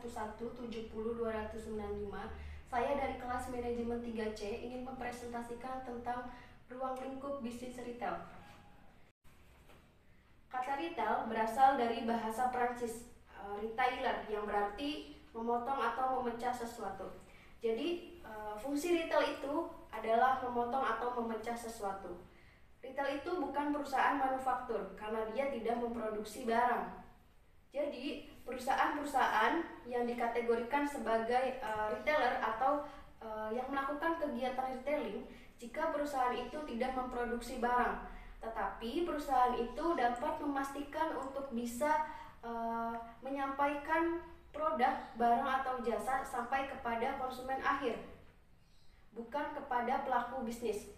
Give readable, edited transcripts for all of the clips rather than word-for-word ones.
1170295. Saya dari kelas manajemen 3C ingin mempresentasikan tentang ruang lingkup bisnis retail. Kata retail berasal dari bahasa Prancis, retailer, yang berarti memotong atau memecah sesuatu. Jadi fungsi retail itu adalah memotong atau memecah sesuatu. Retail itu bukan perusahaan manufaktur karena dia tidak memproduksi barang. Jadi perusahaan-perusahaan yang dikategorikan sebagai retailer atau yang melakukan kegiatan retailing jika perusahaan itu tidak memproduksi barang, tetapi perusahaan itu dapat memastikan untuk bisa menyampaikan produk, barang atau jasa sampai kepada konsumen akhir, bukan kepada pelaku bisnis.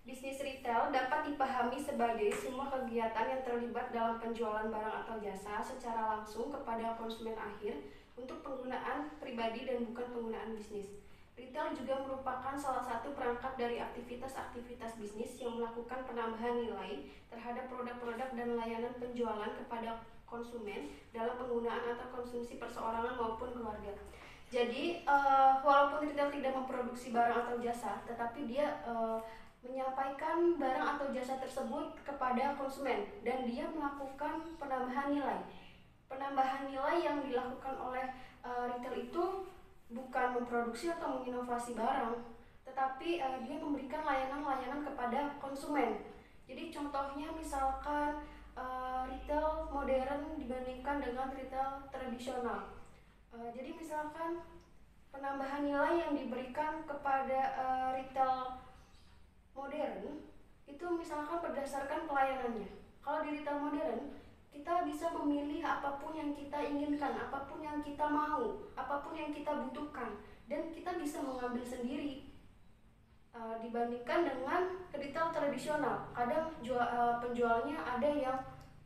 Bisnis retail dapat dipahami sebagai semua kegiatan yang terlibat dalam penjualan barang atau jasa secara langsung kepada konsumen akhir untuk penggunaan pribadi dan bukan penggunaan bisnis. Retail juga merupakan salah satu perangkat dari aktivitas-aktivitas bisnis yang melakukan penambahan nilai terhadap produk-produk dan layanan penjualan kepada konsumen dalam penggunaan atau konsumsi perseorangan maupun keluarga. Jadi, walaupun retail tidak memproduksi barang atau jasa, tetapi dia menyampaikan barang atau jasa tersebut kepada konsumen dan dia melakukan penambahan nilai. Penambahan nilai yang dilakukan oleh retail itu bukan memproduksi atau menginovasi barang, tetapi dia memberikan layanan-layanan kepada konsumen. Jadi contohnya misalkan retail modern dibandingkan dengan retail tradisional. Jadi misalkan penambahan nilai yang diberikan kepada retail modern itu misalkan berdasarkan pelayanannya. Kalau di retail modern, kita bisa memilih apapun yang kita inginkan, apapun yang kita mau, apapun yang kita butuhkan, dan kita bisa mengambil sendiri. Dibandingkan dengan retail tradisional, kadang penjualnya ada yang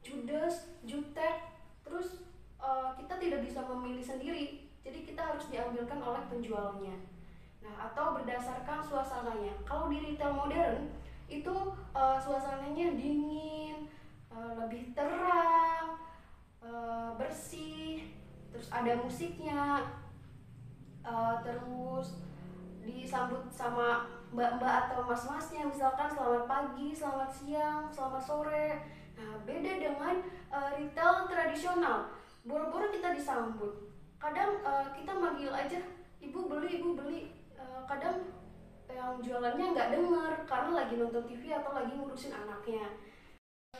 judes, jutek, terus kita tidak bisa memilih sendiri, jadi kita harus diambilkan oleh penjualnya. Nah, atau berdasarkan suasananya. Kalau di retail modern itu suasananya dingin, lebih terang, bersih, terus ada musiknya, terus disambut sama mbak-mbak atau mas-masnya, misalkan selamat pagi, selamat siang, selamat sore. Nah, beda dengan retail tradisional. Boro-boro kita disambut. Kadang kita manggil aja, ibu beli. Kadang yang jualannya nggak dengar karena lagi nonton TV atau lagi ngurusin anaknya.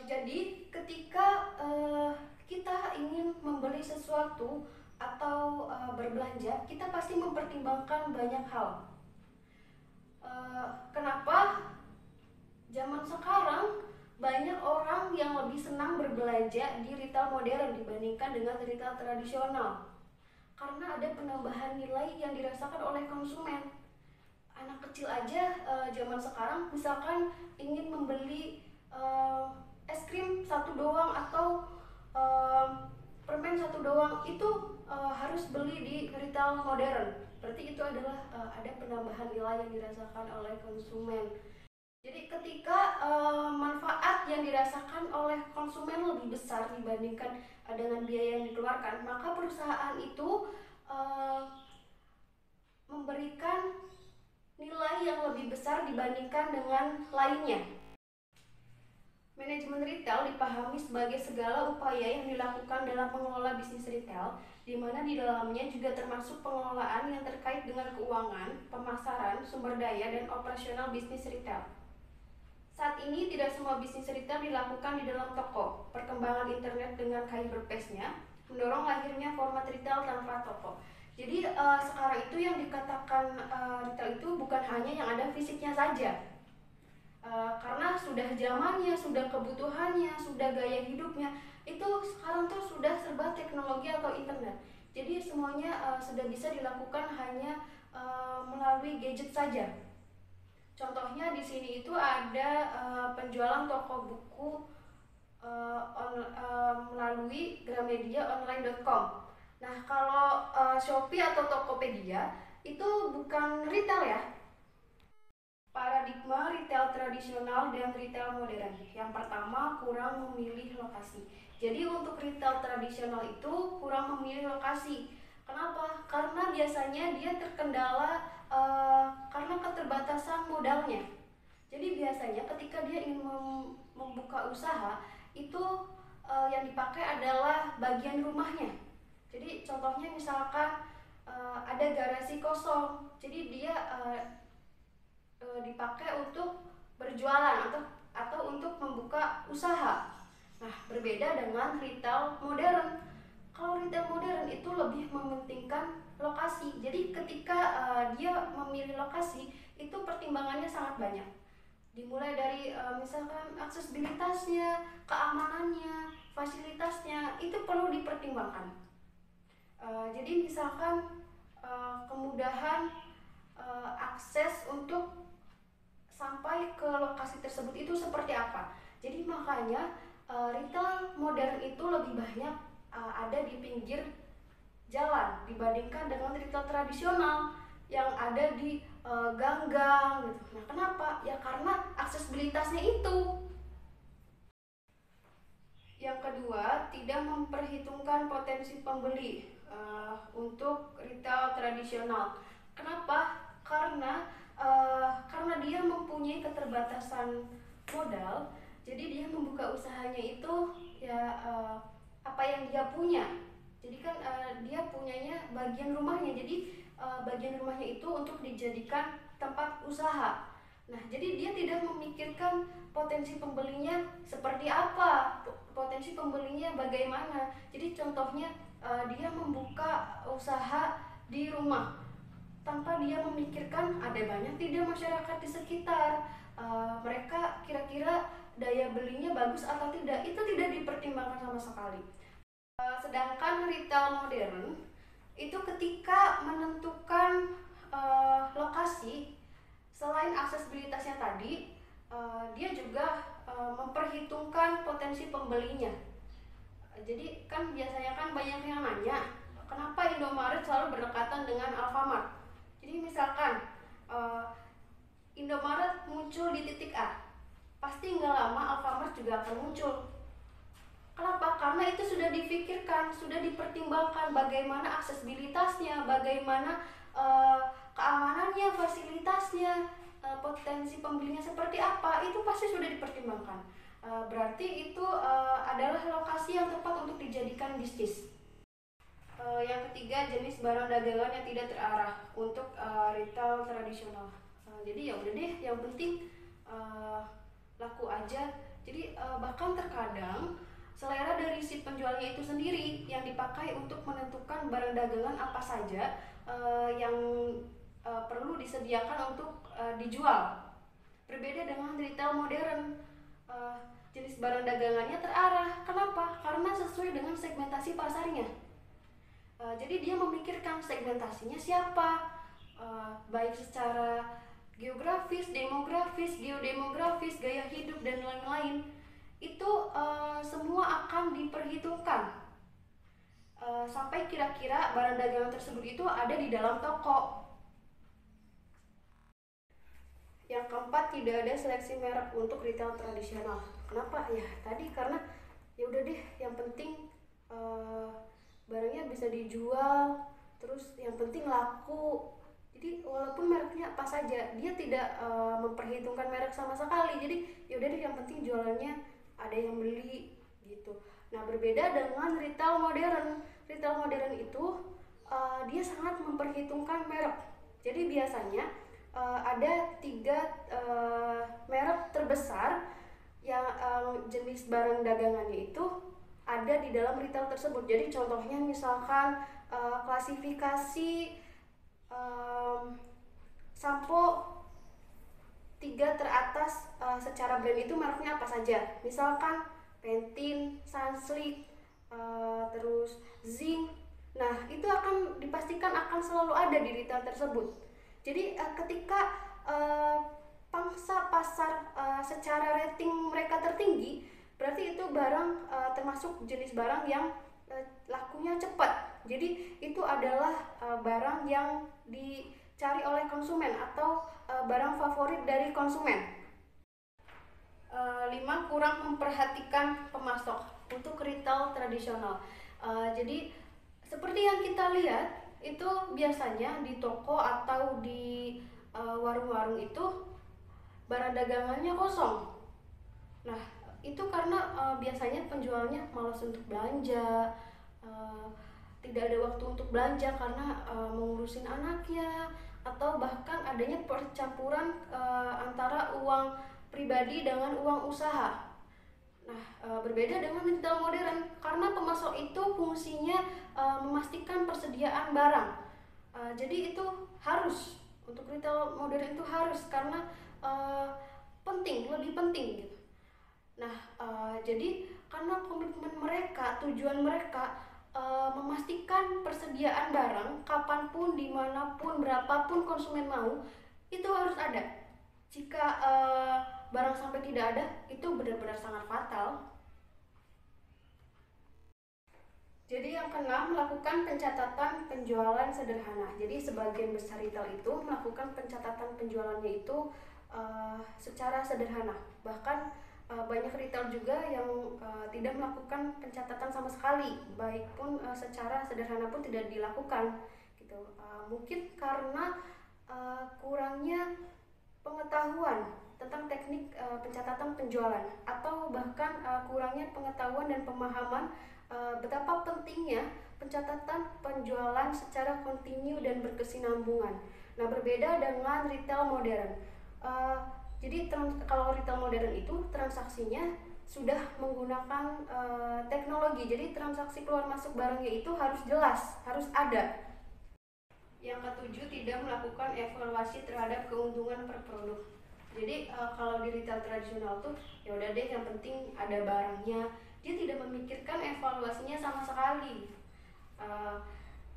Jadi ketika kita ingin membeli sesuatu atau berbelanja, kita pasti mempertimbangkan banyak hal. Kenapa zaman sekarang banyak orang yang lebih senang berbelanja di retail modern dibandingkan dengan retail tradisional? Karena ada penambahan nilai yang dirasakan oleh konsumen. Anak kecil aja zaman sekarang misalkan ingin membeli es krim satu doang atau permen satu doang, itu harus beli di retail modern. Berarti itu adalah ada penambahan nilai yang dirasakan oleh konsumen. Jadi ketika manfaat yang dirasakan oleh konsumen lebih besar dibandingkan dengan biaya yang dikeluarkan, maka perusahaan itu memberikan nilai yang lebih besar dibandingkan dengan lainnya. Manajemen retail dipahami sebagai segala upaya yang dilakukan dalam mengelola bisnis retail, di mana di dalamnya juga termasuk pengelolaan yang terkait dengan keuangan, pemasaran, sumber daya, dan operasional bisnis retail. Saat ini tidak semua bisnis retail dilakukan di dalam toko. Perkembangan internet dengan cyberpace-nya mendorong lahirnya format retail tanpa toko. Jadi sekarang itu yang dikatakan retail itu bukan hanya yang ada fisiknya saja, karena sudah zamannya, sudah kebutuhannya, sudah gaya hidupnya, itu sekarang tuh sudah serba teknologi atau internet. Jadi semuanya sudah bisa dilakukan hanya melalui gadget saja. Contohnya di sini itu ada penjualan toko buku melalui gramedia-online.com. Nah, kalau Shopee atau Tokopedia itu bukan retail ya. Paradigma retail tradisional dan retail modern. Yang pertama, kurang memilih lokasi. Jadi untuk retail tradisional itu kurang memilih lokasi. Kenapa? Karena biasanya dia terkendala karena keterbatasan modalnya. Jadi biasanya ketika dia ingin membuka usaha itu yang dipakai adalah bagian rumahnya. Jadi contohnya misalkan ada garasi kosong, jadi dia dipakai untuk berjualan atau untuk membuka usaha. Nah, berbeda dengan retail modern. Kalau retail modern itu lebih mementingkan lokasi. Jadi ketika dia memilih lokasi, itu pertimbangannya sangat banyak. Dimulai dari misalkan aksesibilitasnya, keamanannya, fasilitasnya, itu perlu dipertimbangkan. Jadi misalkan kemudahan akses untuk sampai ke lokasi tersebut itu seperti apa. Jadi makanya retail modern itu lebih banyak ada di pinggir jalan dibandingkan dengan retail tradisional yang ada di gang-gang gitu. Nah, kenapa? Ya karena aksesibilitasnya itu. Yang kedua, tidak memperhitungkan potensi pembeli untuk retail tradisional. Kenapa? Karena dia mempunyai keterbatasan modal, jadi dia membuka usahanya itu ya apa yang dia punya. Jadi kan dia punyanya bagian rumahnya, jadi bagian rumahnya itu untuk dijadikan tempat usaha. Nah, jadi dia tidak memikirkan potensi pembelinya seperti apa, potensi pembelinya bagaimana. Jadi contohnya dia membuka usaha di rumah tanpa dia memikirkan ada banyak tidak masyarakat di sekitar, mereka kira-kira daya belinya bagus atau tidak, itu tidak dipertimbangkan sama sekali. Sedangkan retail modern itu ketika menentukan lokasi, selain aksesibilitasnya tadi, dia juga memperhitungkan potensi pembelinya. Jadi kan biasanya kan banyak yang nanya, kenapa Indomaret selalu berdekatan dengan Alfamart? Jadi misalkan Indomaret muncul di titik A, pasti nggak lama Alfamart juga akan muncul. Kenapa? Karena itu sudah difikirkan, sudah dipertimbangkan bagaimana aksesibilitasnya, bagaimana keamanannya, fasilitasnya, potensi pembelinya seperti apa, itu pasti sudah dipertimbangkan. Berarti itu adalah lokasi yang tepat untuk dijadikan bisnis. Yang ketiga, jenis barang dagangan yang tidak terarah untuk retail tradisional. Jadi ya udah deh, yang penting laku aja. Jadi bahkan terkadang selera dari si penjualnya itu sendiri yang dipakai untuk menentukan barang dagangan apa saja yang perlu disediakan untuk dijual. Berbeda dengan retail modern, jenis barang dagangannya terarah. Kenapa? Karena sesuai dengan segmentasi pasarnya. Jadi dia memikirkan segmentasinya siapa, baik secara geografis, demografis, geodemografis, gaya hidup, dan lain-lain. Itu semua akan diperhitungkan sampai kira-kira barang dagangan tersebut itu ada di dalam toko. Yang keempat, tidak ada seleksi merek untuk retail tradisional. Kenapa? Ya tadi karena ya udah deh, yang penting barangnya bisa dijual, terus yang penting laku. Jadi walaupun mereknya apa saja, dia tidak memperhitungkan merek sama sekali. Jadi ya udah deh, yang penting jualannya ada yang beli gitu. Nah, berbeda dengan retail modern. Retail modern itu dia sangat memperhitungkan merek. Jadi biasanya ada 3 merek terbesar yang jenis barang dagangannya itu ada di dalam retail tersebut. Jadi contohnya misalkan klasifikasi sampo 3 teratas secara brand itu mereknya apa saja. Misalkan Pantene, Sunsilk, terus Zinc. Nah, itu akan dipastikan akan selalu ada di retail tersebut. Jadi ketika pangsa pasar secara rating mereka tertinggi, berarti itu barang termasuk jenis barang yang lakunya cepat. Jadi itu adalah barang yang dicari oleh konsumen atau barang favorit dari konsumen. 5. Kurang memperhatikan pemasok untuk retail tradisional. Jadi seperti yang kita lihat, itu biasanya di toko atau di warung-warung itu barang dagangannya kosong. Nah, itu karena biasanya penjualnya malas untuk belanja, uh, tidak ada waktu untuk belanja karena mengurusin anaknya, atau bahkan adanya percampuran antara uang pribadi dengan uang usaha. Nah, berbeda dengan retail modern karena pemasok itu fungsinya memastikan persediaan barang. Jadi itu harus, untuk retail modern itu harus karena uh, penting, lebih penting gitu. Nah, jadi karena komitmen mereka, tujuan mereka memastikan persediaan barang kapanpun, dimanapun, berapapun konsumen mau, itu harus ada. Jika barang sampai tidak ada, itu benar-benar sangat fatal. Jadi yang keenam, melakukan pencatatan penjualan sederhana. Jadi sebagian besar retail itu melakukan pencatatan penjualannya itu secara sederhana. Bahkan banyak retail juga yang tidak melakukan pencatatan sama sekali, baik pun secara sederhana pun tidak dilakukan. Gitu. Mungkin karena kurangnya pengetahuan tentang teknik pencatatan penjualan, atau bahkan kurangnya pengetahuan dan pemahaman betapa pentingnya pencatatan penjualan secara kontinu dan berkesinambungan. Nah, berbeda dengan retail modern. Jadi kalau retail modern itu transaksinya sudah menggunakan teknologi. Jadi transaksi keluar masuk barangnya itu harus jelas, harus ada. Yang ketujuh, tidak melakukan evaluasi terhadap keuntungan per produk. Jadi kalau di retail tradisional tuh ya udah deh, yang penting ada barangnya. Dia tidak memikirkan evaluasinya sama sekali. Uh,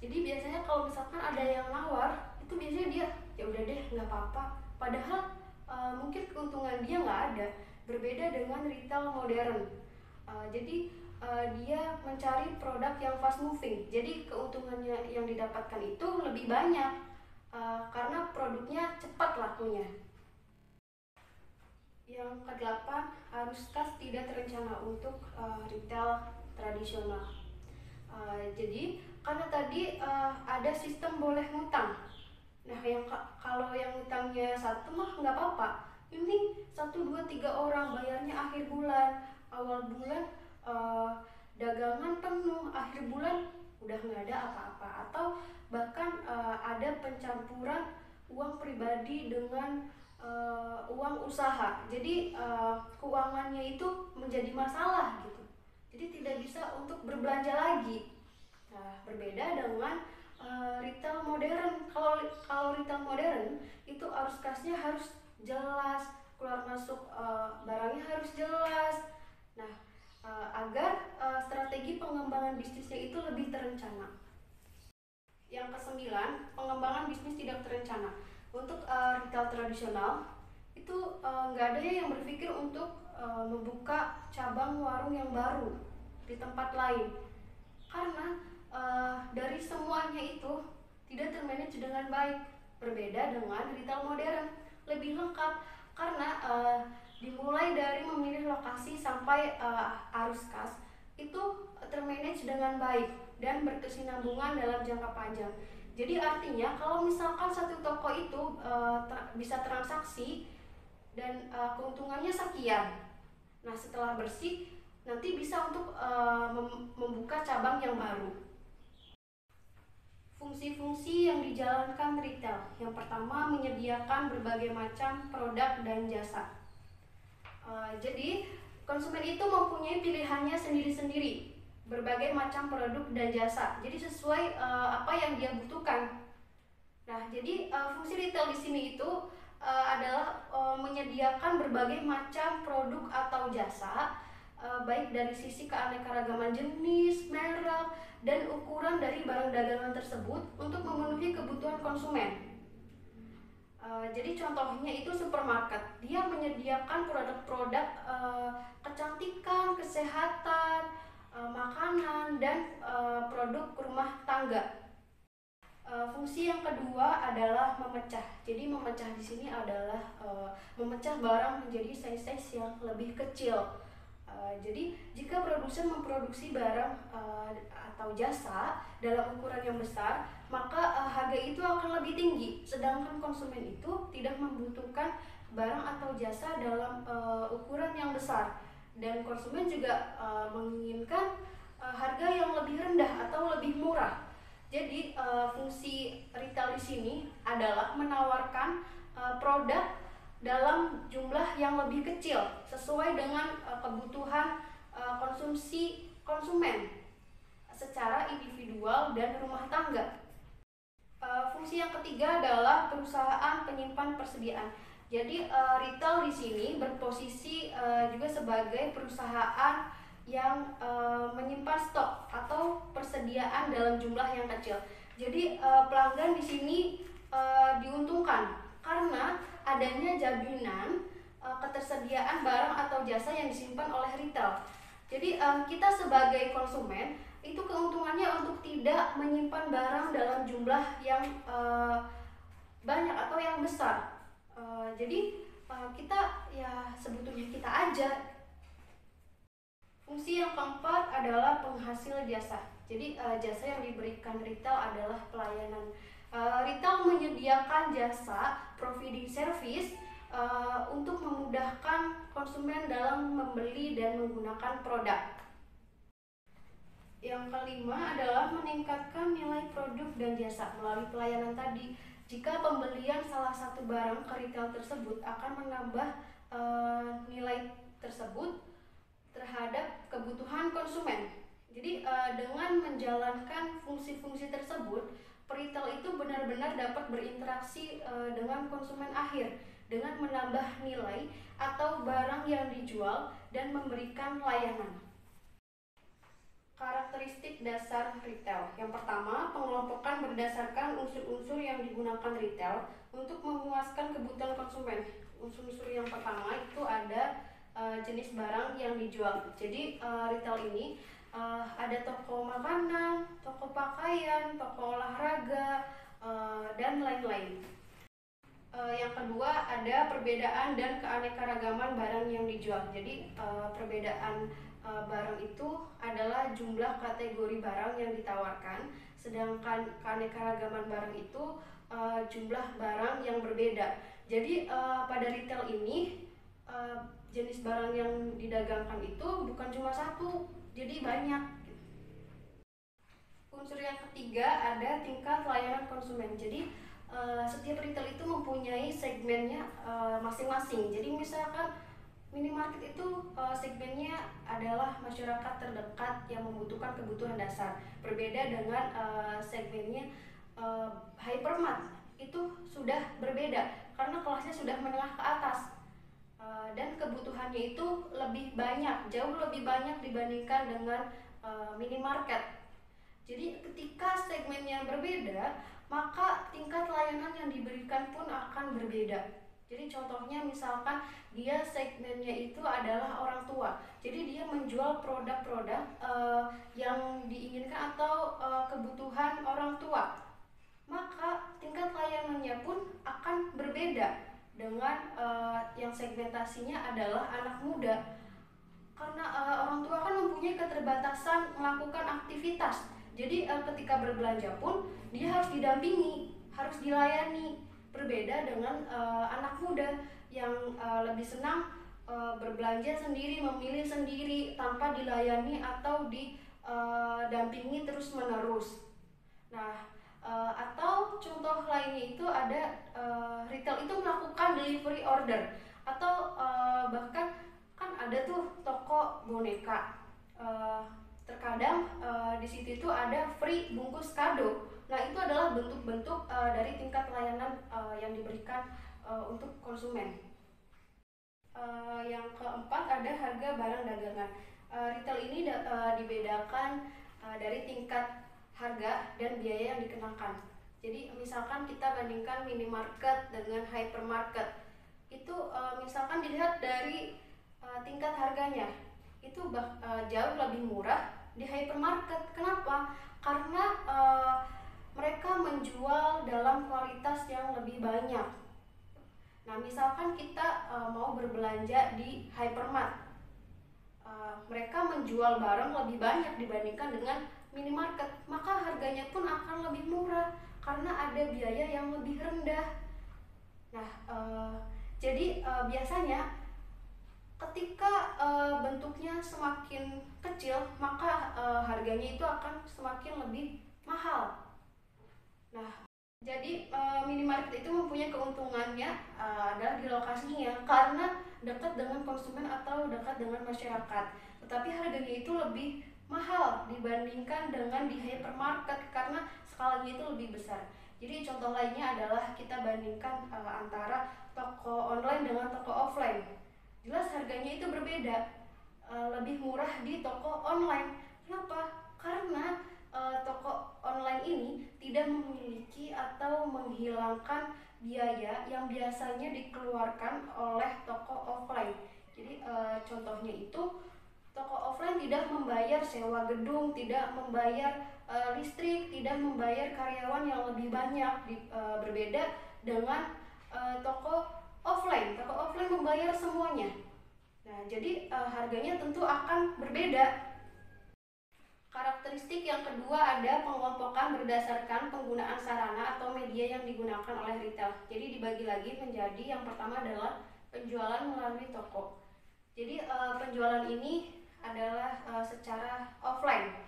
jadi biasanya kalau misalkan ada yang nawar, itu biasanya dia ya udah deh nggak apa-apa. Padahal mungkin keuntungan dia nggak ada. Berbeda dengan retail modern. Jadi dia mencari produk yang fast moving. Jadi keuntungannya yang didapatkan itu lebih banyak karena produknya cepat lakunya. Yang kedelapan, haruskah tidak terencana untuk retail tradisional. Jadi karena tadi ada sistem boleh ngutang. Nah, kalau yang ngutangnya satu mah nggak apa-apa. Ini 1, 2, 3 orang bayarnya akhir bulan, awal bulan dagangan penuh, akhir bulan udah nggak ada apa-apa. Atau bahkan ada pencampuran uang pribadi dengan uang usaha. Jadi keuangannya itu menjadi masalah gitu. Jadi tidak bisa untuk berbelanja lagi. Nah, berbeda dengan retail modern. Kalau retail modern itu arus kasnya harus jelas, keluar masuk barangnya harus jelas. Nah, agar strategi pengembangan bisnisnya itu lebih terencana. Yang kesembilan, pengembangan bisnis tidak terencana. Untuk retail tradisional itu nggak ada yang berpikir untuk membuka cabang warung yang baru di tempat lain, karena dari semuanya itu tidak termanage dengan baik. Berbeda dengan retail modern, lebih lengkap karena dimulai dari memilih lokasi sampai arus kas itu termanage dengan baik dan berkesinambungan dalam jangka panjang. Jadi artinya kalau misalkan satu toko itu bisa transaksi dan keuntungannya sekian, nah setelah bersih nanti bisa untuk membuka cabang yang baru. Fungsi-fungsi yang dijalankan retail. Yang pertama, menyediakan berbagai macam produk dan jasa. Jadi konsumen itu mempunyai pilihannya sendiri-sendiri, berbagai macam produk dan jasa. Jadi sesuai apa yang dia butuhkan. Nah, jadi fungsi retail di sini itu adalah menyediakan berbagai macam produk atau jasa, baik dari sisi keanekaragaman jenis, merek, dan ukuran dari barang dagangan tersebut untuk memenuhi kebutuhan konsumen. Jadi contohnya itu supermarket, dia menyediakan produk-produk kecantikan, kesehatan, makanan, dan produk rumah tangga. Fungsi yang kedua adalah memecah. Jadi memecah di sini adalah memecah barang menjadi size-size yang lebih kecil. Jadi jika produsen memproduksi barang atau jasa dalam ukuran yang besar, maka harga itu akan lebih tinggi. Sedangkan konsumen itu tidak membutuhkan barang atau jasa dalam ukuran yang besar, dan konsumen juga menginginkan harga yang lebih rendah atau lebih murah. Jadi fungsi retail di sini adalah menawarkan produk dalam jumlah yang lebih kecil sesuai dengan kebutuhan konsumsi konsumen secara individual dan rumah tangga. Fungsi yang ketiga adalah perusahaan penyimpan persediaan. Jadi retail di sini berposisi juga sebagai perusahaan yang menyimpan stok atau persediaan dalam jumlah yang kecil. Jadi pelanggan di sini diuntungkan karena adanya jaminan ketersediaan barang atau jasa yang disimpan oleh retail. Jadi kita sebagai konsumen itu keuntungannya untuk tidak menyimpan barang dalam jumlah yang banyak atau yang besar. Jadi kita ya sebetulnya kita aja. Fungsi yang keempat adalah penghasil jasa. Jadi jasa yang diberikan retail adalah pelayanan. Retail menyediakan jasa providing service untuk memudahkan konsumen dalam membeli dan menggunakan produk. Yang kelima adalah meningkatkan nilai produk dan jasa melalui pelayanan tadi. Jika pembelian salah satu barang ke retail tersebut akan menambah nilai tersebut terhadap kebutuhan konsumen. Jadi dengan menjalankan fungsi-fungsi tersebut, retail itu benar-benar dapat berinteraksi dengan konsumen akhir dengan menambah nilai atau barang yang dijual dan memberikan layanan. Karakteristik dasar retail. Yang pertama, pengelompokan berdasarkan unsur-unsur yang digunakan retail untuk memuaskan kebutuhan konsumen. Unsur-unsur yang pertama itu ada jenis barang yang dijual. Jadi retail ini ada toko makanan, toko pakaian, toko olahraga, dan lain-lain. Yang kedua ada perbedaan dan keanekaragaman barang yang dijual. Jadi perbedaan barang itu adalah jumlah kategori barang yang ditawarkan, sedangkan keanekaragaman barang itu jumlah barang yang berbeda. Jadi pada retail ini jenis barang yang didagangkan itu bukan cuma satu, jadi banyak. Unsur yang ketiga ada tingkat layanan konsumen. Jadi setiap retail itu mempunyai segmennya masing-masing. Jadi misalkan minimarket itu segmennya adalah masyarakat terdekat yang membutuhkan kebutuhan dasar. Berbeda dengan segmennya hypermart, itu sudah berbeda karena kelasnya sudah menengah ke atas. Dan kebutuhannya itu lebih banyak, jauh lebih banyak dibandingkan dengan minimarket. Jadi ketika segmennya berbeda, maka tingkat layanan yang diberikan pun akan berbeda. Jadi contohnya misalkan dia segmennya itu adalah orang tua, jadi dia menjual produk-produk yang diinginkan atau kebutuhan orang tua, maka tingkat layanannya pun akan berbeda dengan yang segmentasinya adalah anak muda. Karena orang tua kan mempunyai keterbatasan melakukan aktivitas, jadi ketika berbelanja pun dia harus didampingi, harus dilayani. Berbeda dengan anak muda yang lebih senang berbelanja sendiri, memilih sendiri tanpa dilayani atau didampingi terus-menerus. Nah, atau contoh lainnya itu ada retail itu melakukan delivery order, atau bahkan kan ada tuh toko boneka. Terkadang di situ itu ada free bungkus kado. Nah, itu adalah bentuk-bentuk dari tingkat layanan yang diberikan untuk konsumen. Yang keempat ada harga barang dagangan. Retail ini dibedakan dari tingkat harga dan biaya yang dikenakan. Jadi misalkan kita bandingkan minimarket dengan hypermarket, itu misalkan dilihat dari tingkat harganya, itu jauh lebih murah di hypermarket. Kenapa? Karena mereka menjual dalam kualitas yang lebih banyak. Nah, misalkan kita mau berbelanja di hypermart, mereka menjual barang lebih banyak dibandingkan dengan minimarket, maka harganya pun akan lebih murah karena ada biaya yang lebih rendah. Nah, jadi biasanya ketika bentuknya semakin kecil, maka harganya itu akan semakin lebih mahal. Nah, jadi minimarket itu mempunyai keuntungannya adalah di lokasinya karena dekat dengan konsumen atau dekat dengan masyarakat. Tetapi harganya itu lebih mahal dibandingkan dengan di hypermarket karena skalanya itu lebih besar. Jadi contoh lainnya adalah kita bandingkan antara toko online dengan toko offline. Jelas harganya itu berbeda, lebih murah di toko online. Kenapa? Karena toko online ini tidak memiliki atau menghilangkan biaya yang biasanya dikeluarkan oleh toko offline. Jadi contohnya itu toko offline tidak membayar sewa gedung, tidak membayar listrik, tidak membayar karyawan yang lebih banyak, berbeda dengan toko offline. Toko offline membayar semuanya. Nah, jadi harganya tentu akan berbeda. Karakteristik yang kedua ada pengelompokan berdasarkan penggunaan sarana atau media yang digunakan oleh retail. Jadi dibagi lagi menjadi yang pertama adalah penjualan melalui toko. Jadi penjualan ini adalah secara offline.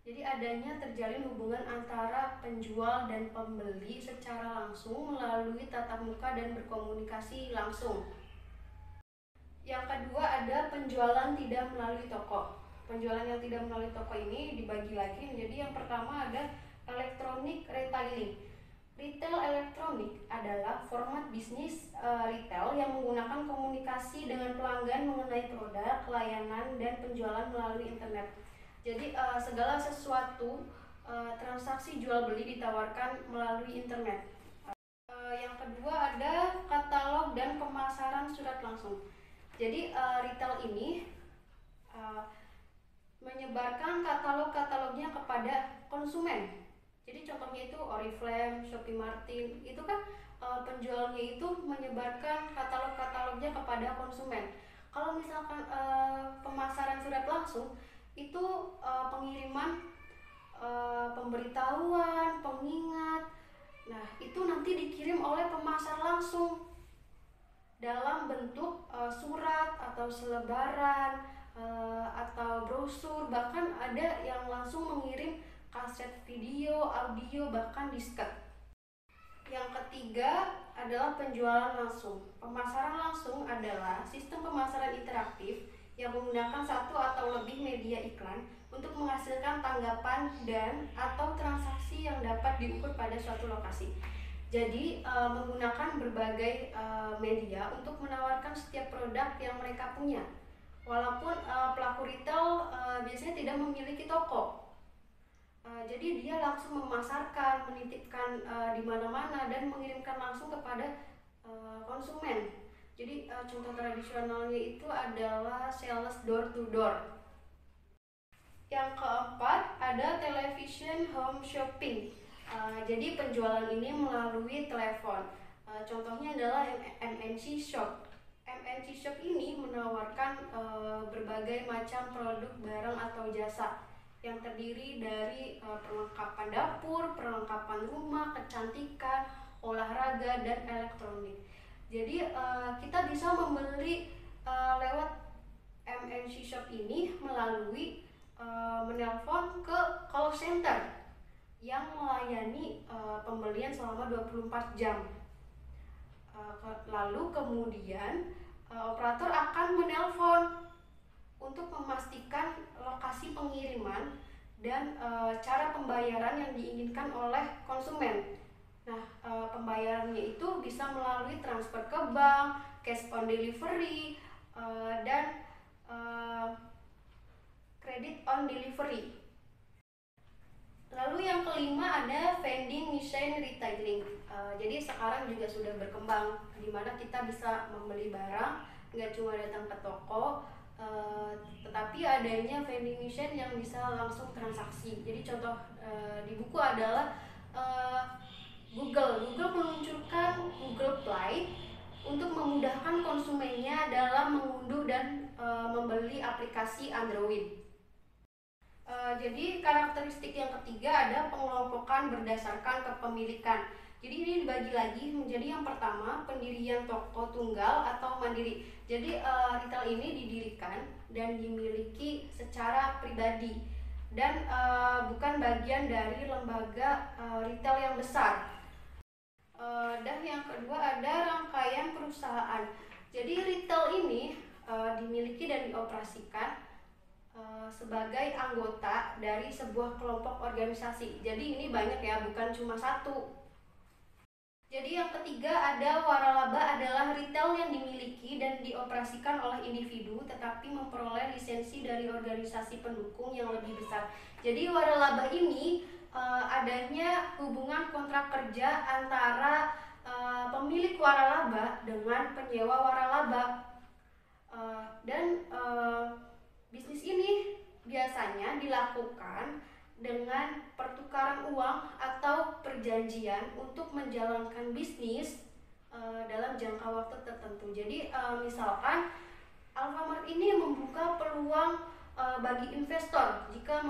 Jadi adanya terjalin hubungan antara penjual dan pembeli secara langsung melalui tatap muka dan berkomunikasi langsung. Yang kedua ada penjualan tidak melalui toko. Penjualan yang tidak melalui toko ini dibagi lagi menjadi yang pertama ada electronic retailing. Retail elektronik adalah format bisnis retail yang menggunakan komunikasi dengan pelanggan mengenai produk, layanan, dan penjualan melalui internet. Jadi segala sesuatu transaksi jual beli ditawarkan melalui internet. Yang kedua ada katalog dan pemasaran surat langsung. Jadi retail ini menyebarkan katalog-katalognya kepada konsumen. Jadi contohnya itu Oriflame, Shopee Martin, itu kan penjualnya itu menyebarkan katalog-katalognya kepada konsumen. Kalau misalkan pemasaran surat langsung, itu pengiriman pemberitahuan, pengingat. Nah, itu nanti dikirim oleh pemasar langsung dalam bentuk surat atau selebaran atau brosur, bahkan ada yang langsung mengirim kaset video, audio, bahkan disket. Yang ketiga adalah penjualan langsung. Pemasaran langsung adalah sistem pemasaran interaktif yang menggunakan satu atau lebih media iklan untuk menghasilkan tanggapan dan atau transaksi yang dapat diukur pada suatu lokasi. Jadi menggunakan berbagai media untuk menawarkan setiap produk yang mereka punya. Walaupun pelaku retail biasanya tidak memiliki toko, jadi dia langsung memasarkan, menitipkan di mana-mana dan mengirimkan langsung kepada konsumen. Jadi contoh tradisionalnya itu adalah sales door to door. Yang keempat ada television home shopping. Jadi penjualan ini melalui telepon. Contohnya adalah MNC Shop. MNC Shop ini menawarkan berbagai macam produk barang atau jasa yang terdiri dari perlengkapan dapur, perlengkapan rumah, kecantikan, olahraga, dan elektronik. Jadi kita bisa membeli lewat MNC Shop ini melalui menelpon ke call center yang melayani pembelian selama 24 jam. Lalu kemudian operator akan menelpon untuk memastikan lokasi pengiriman dan cara pembayaran yang diinginkan oleh konsumen. Nah, pembayarannya itu bisa melalui transfer ke bank, cash on delivery, dan credit on delivery. Lalu yang kelima ada vending machine retailing. Jadi sekarang juga sudah berkembang di mana kita bisa membeli barang nggak cuma datang ke toko, tetapi adanya vending machine yang bisa langsung transaksi. Jadi contoh di buku adalah Google meluncurkan Google Play untuk memudahkan konsumennya dalam mengunduh dan membeli aplikasi aplikasi Android. Jadi karakteristik yang ketiga ada pengelompokan berdasarkan kepemilikan. Jadi ini dibagi lagi menjadi yang pertama pendirian toko tunggal atau mandiri. Jadi retail ini didirikan dan dimiliki secara pribadi dan bukan bagian dari lembaga retail yang besar. Dan yang kedua ada rangkaian perusahaan. Jadi retail ini dimiliki dan dioperasikan sebagai anggota dari sebuah kelompok organisasi. Jadi ini banyak ya, bukan cuma satu. Jadi yang ketiga ada waralaba adalah retail yang dimiliki dan dioperasikan oleh individu tetapi memperoleh lisensi dari organisasi pendukung yang lebih besar. Jadi waralaba ini adanya hubungan kontrak kerja antara pemilik waralaba dengan penyewa waralaba. Dan bisnis ini biasanya dilakukan dengan pertukaran uang atau perjanjian untuk menjalankan bisnis dalam jangka waktu tertentu. Jadi misalkan Alfamart ini membuka peluang bagi investor jika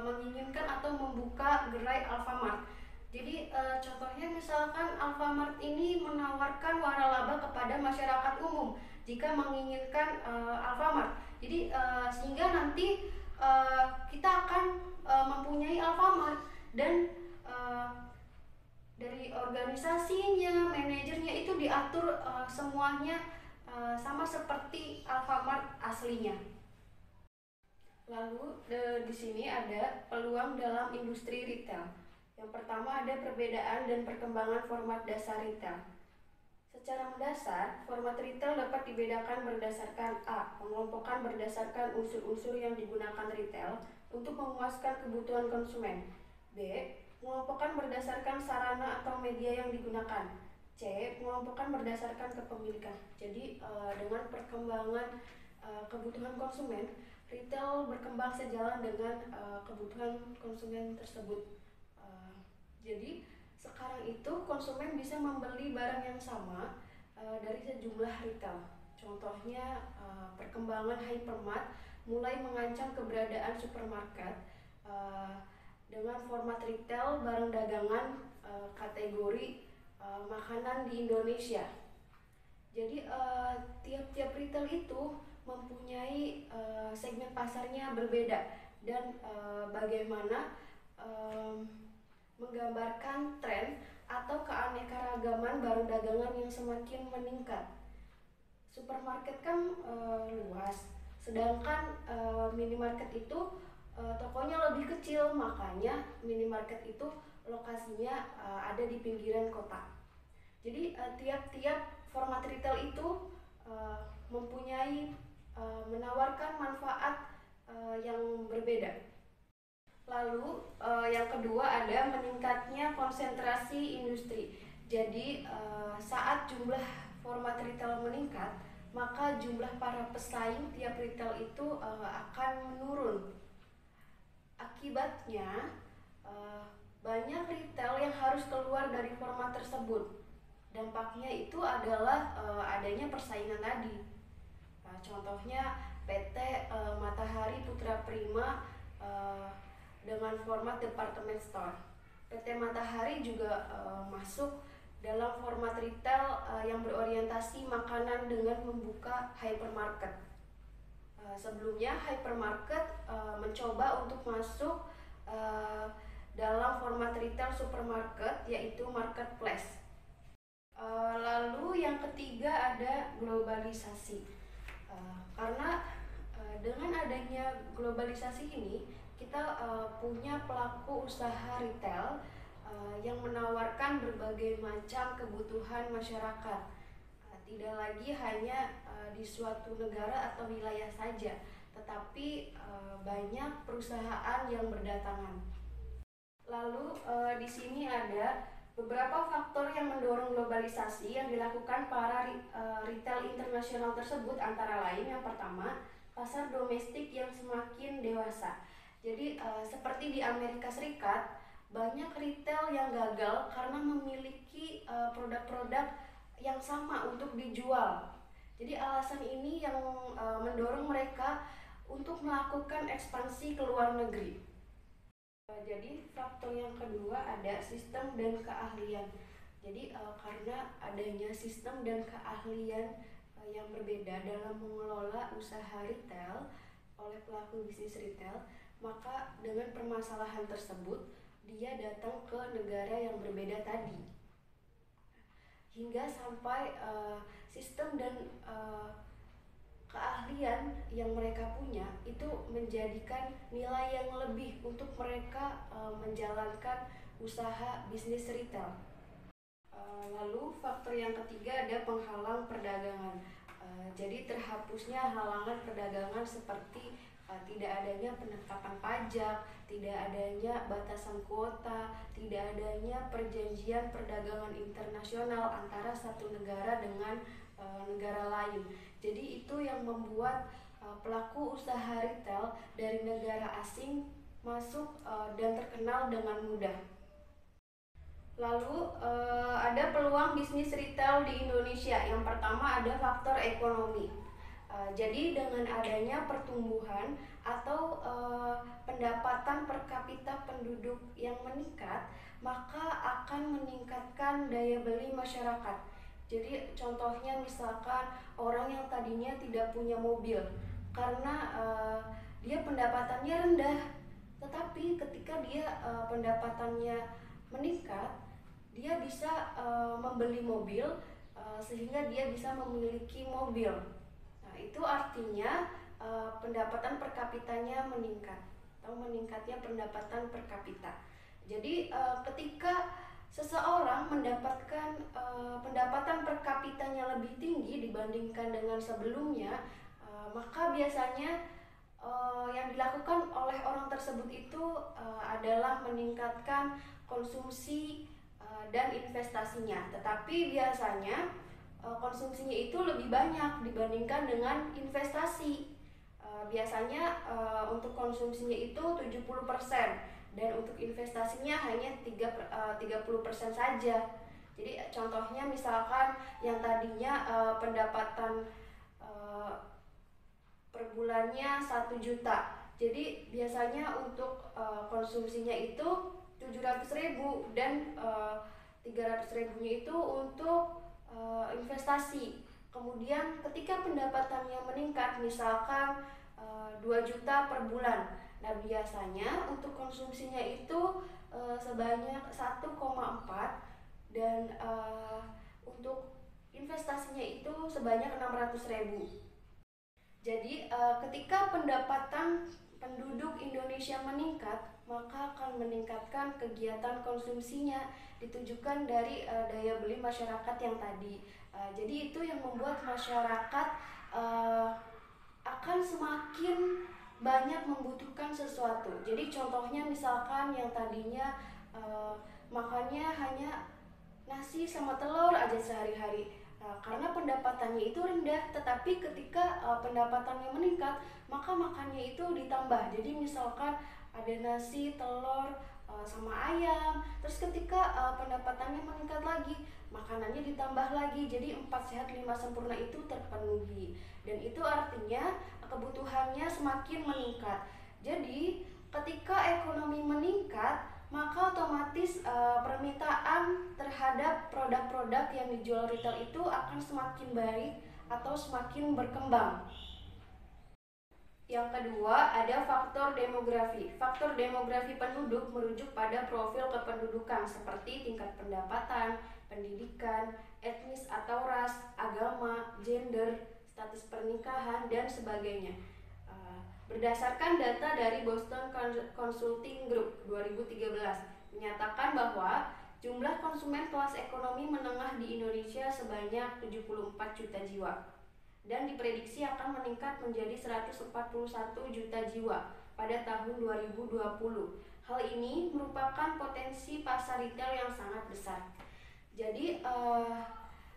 menginginkan atau membuka gerai Alfamart. Jadi contohnya misalkan Alfamart ini menawarkan waralaba kepada masyarakat umum jika menginginkan Alfamart. Jadi sehingga nanti kita akan mempunyai Alfamart dan dari organisasinya, manajernya itu diatur semuanya sama seperti Alfamart aslinya. Lalu di sini ada peluang dalam industri retail. Yang pertama ada perbedaan dan perkembangan format dasar retail. Secara mendasar, format retail dapat dibedakan berdasarkan A. Pengelompokan berdasarkan unsur-unsur yang digunakan retail untuk memuaskan kebutuhan konsumen. B. Pengelompokan berdasarkan sarana atau media yang digunakan. C. Pengelompokan berdasarkan kepemilikan. Jadi dengan perkembangan kebutuhan konsumen, retail berkembang sejalan dengan kebutuhan konsumen tersebut. Jadi sekarang itu konsumen bisa membeli barang yang sama dari sejumlah retail. Contohnya perkembangan hypermart mulai mengancam keberadaan supermarket dengan format retail barang dagangan kategori makanan di Indonesia. Jadi tiap-tiap retail itu mempunyai segmen pasarnya berbeda dan bagaimana menggambarkan tren atau keanekaragaman barang dagangan yang semakin meningkat. Supermarket kan luas, sedangkan minimarket itu tokonya lebih kecil, makanya minimarket itu lokasinya ada di pinggiran kota. Jadi tiap-tiap format retail itu mempunyai menawarkan manfaat yang berbeda. Lalu yang kedua ada meningkatnya konsentrasi industri. Jadi saat jumlah format retail meningkat, maka jumlah para pesaing tiap retail itu akan menurun. Akibatnya banyak retail yang harus keluar dari format tersebut. Dampaknya itu adalah adanya persaingan tadi. Contohnya PT Matahari Putra Prima dengan format department store. PT Matahari juga masuk dalam format retail yang berorientasi makanan dengan membuka hypermarket. Sebelumnya hypermarket mencoba untuk masuk dalam format retail supermarket yaitu marketplace. Lalu yang ketiga ada globalisasi. Karena dengan adanya globalisasi ini kita punya pelaku usaha retail yang menawarkan berbagai macam kebutuhan masyarakat. Tidak lagi hanya di suatu negara atau wilayah saja, tetapi banyak perusahaan yang berdatangan. Lalu di sini ada beberapa faktor yang mendorong globalisasi yang dilakukan para retail internasional tersebut, antara lain yang pertama, pasar domestik yang semakin dewasa. Jadi seperti di Amerika Serikat, banyak retail yang gagal karena memiliki produk-produk yang sama untuk dijual. Jadi alasan ini yang mendorong mereka untuk melakukan ekspansi ke luar negeri. Jadi faktor yang kedua ada sistem dan keahlian. Jadi karena adanya sistem dan keahlian yang berbeda dalam mengelola usaha retail oleh pelaku bisnis retail, maka dengan permasalahan tersebut dia datang ke negara yang berbeda tadi, hingga sampai sistem dan keahlian yang mereka punya itu menjadikan nilai yang lebih untuk mereka menjalankan usaha bisnis retail. Lalu faktor yang ketiga ada penghalang perdagangan. Jadi terhapusnya halangan perdagangan seperti tidak adanya penetapan pajak, tidak adanya batasan kuota, tidak adanya perjanjian perdagangan internasional antara satu negara dengan negara lain. Jadi itu yang membuat pelaku usaha retail dari negara asing masuk dan terkenal dengan mudah. Lalu ada peluang bisnis retail di Indonesia. Yang pertama ada faktor ekonomi. Jadi dengan adanya pertumbuhan atau pendapatan per kapita penduduk yang meningkat, maka akan meningkatkan daya beli masyarakat. Jadi contohnya misalkan orang yang tadinya tidak punya mobil karena dia pendapatannya rendah, tetapi ketika dia pendapatannya meningkat, dia bisa membeli mobil sehingga dia bisa memiliki mobil. Nah, itu artinya pendapatan per kapitanya meningkat atau meningkatnya pendapatan per kapita. Jadi ketika seseorang mendapatkan pendapatan per kapitanya lebih tinggi dibandingkan dengan sebelumnya, maka biasanya yang dilakukan oleh orang tersebut itu adalah meningkatkan konsumsi dan investasinya. Tetapi biasanya konsumsinya itu lebih banyak dibandingkan dengan investasi. Biasanya untuk konsumsinya itu 70% dan untuk investasinya hanya 30% saja. Jadi contohnya misalkan yang tadinya pendapatan per bulannya 1 juta. Jadi biasanya untuk konsumsinya itu 700.000 dan 300.000-nya itu untuk investasi. Kemudian ketika pendapatannya meningkat misalkan 2 juta per bulan. Nah, biasanya untuk konsumsinya itu sebanyak 1,4 dan untuk investasinya itu sebanyak 600.000. Jadi ketika pendapatan penduduk Indonesia meningkat, maka akan meningkatkan kegiatan konsumsinya ditujukan dari daya beli masyarakat yang tadi. Jadi itu yang membuat masyarakat akan semakin banyak membutuhkan sesuatu. Jadi contohnya misalkan yang tadinya makannya hanya nasi sama telur aja sehari-hari. Karena pendapatannya itu rendah, tetapi ketika pendapatannya meningkat, maka makannya itu ditambah. Jadi misalkan ada nasi, telur, sama ayam. Terus ketika pendapatannya meningkat lagi, makanannya ditambah lagi. Jadi 4 sehat 5 sempurna itu terpenuhi. Dan itu artinya kebutuhannya semakin meningkat. Jadi ketika ekonomi meningkat, maka otomatis permintaan terhadap produk-produk yang dijual retail itu akan semakin baik atau semakin berkembang. Yang kedua ada faktor demografi. Faktor demografi penduduk merujuk pada profil kependudukan seperti tingkat pendapatan, pendidikan, etnis atau ras, agama, gender, status pernikahan, dan sebagainya. Berdasarkan data dari Boston Consulting Group 2013 menyatakan bahwa jumlah konsumen kelas ekonomi menengah di Indonesia sebanyak 74 juta jiwa dan diprediksi akan meningkat menjadi 141 juta jiwa pada tahun 2020. Hal ini merupakan potensi pasar retail yang sangat besar. Jadi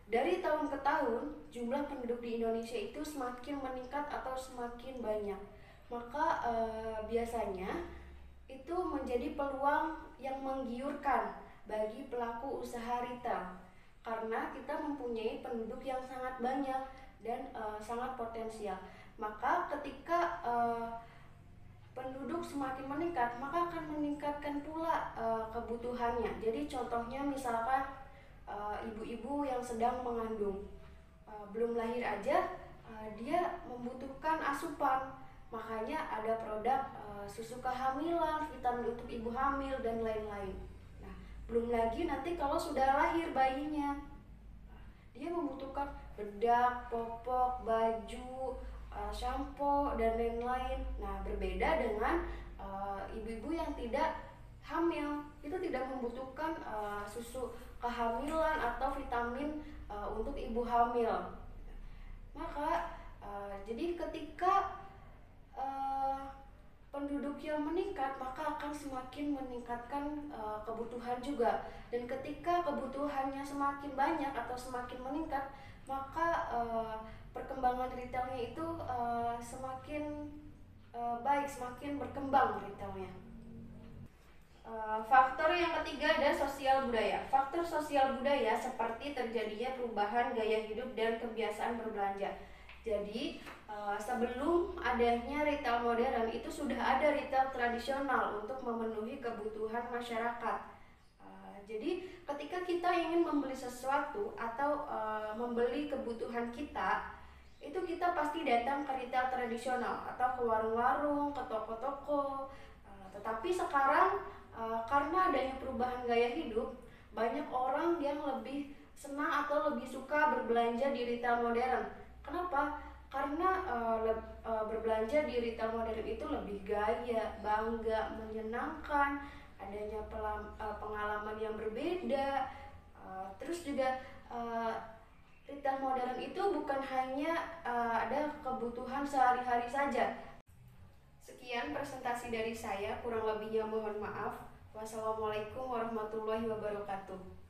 dari tahun ke tahun jumlah penduduk di Indonesia itu semakin meningkat atau semakin banyak. Maka biasanya itu menjadi peluang yang menggiurkan bagi pelaku usaha retail karena kita mempunyai penduduk yang sangat banyak dan sangat potensial. Maka ketika penduduk semakin meningkat, maka akan meningkatkan pula kebutuhannya. Jadi contohnya misalkan ibu-ibu yang sedang mengandung, belum lahir aja dia membutuhkan asupan. Makanya ada produk susu kehamilan, vitamin untuk ibu hamil dan lain-lain. Nah, belum lagi nanti kalau sudah lahir bayinya, dia membutuhkan bedak, popok, baju, shampoo dan lain-lain. Nah, berbeda dengan ibu-ibu yang tidak hamil, itu tidak membutuhkan susu kehamilan atau vitamin untuk ibu hamil. Maka jadi ketika penduduk yang meningkat, maka akan semakin meningkatkan kebutuhan juga. Dan ketika kebutuhannya semakin banyak atau semakin meningkat, maka perkembangan retailnya itu semakin baik, semakin berkembang retailnya. Faktor yang ketiga ada sosial budaya. Faktor sosial budaya seperti terjadinya perubahan gaya hidup dan kebiasaan berbelanja. Jadi sebelum adanya retail modern itu sudah ada retail tradisional untuk memenuhi kebutuhan masyarakat. Jadi ketika kita ingin membeli sesuatu atau membeli kebutuhan kita, itu kita pasti datang ke retail tradisional atau ke warung-warung, ke toko-toko. Tetapi sekarang karena adanya perubahan gaya hidup, banyak orang yang lebih senang atau lebih suka berbelanja di retail modern. Kenapa? Karena berbelanja di retail modern itu lebih gaya, bangga, menyenangkan, adanya pengalaman yang berbeda. Terus juga retail modern itu bukan hanya ada kebutuhan sehari-hari saja. Sekian presentasi dari saya, kurang lebihnya mohon maaf. Wassalamualaikum warahmatullahi wabarakatuh.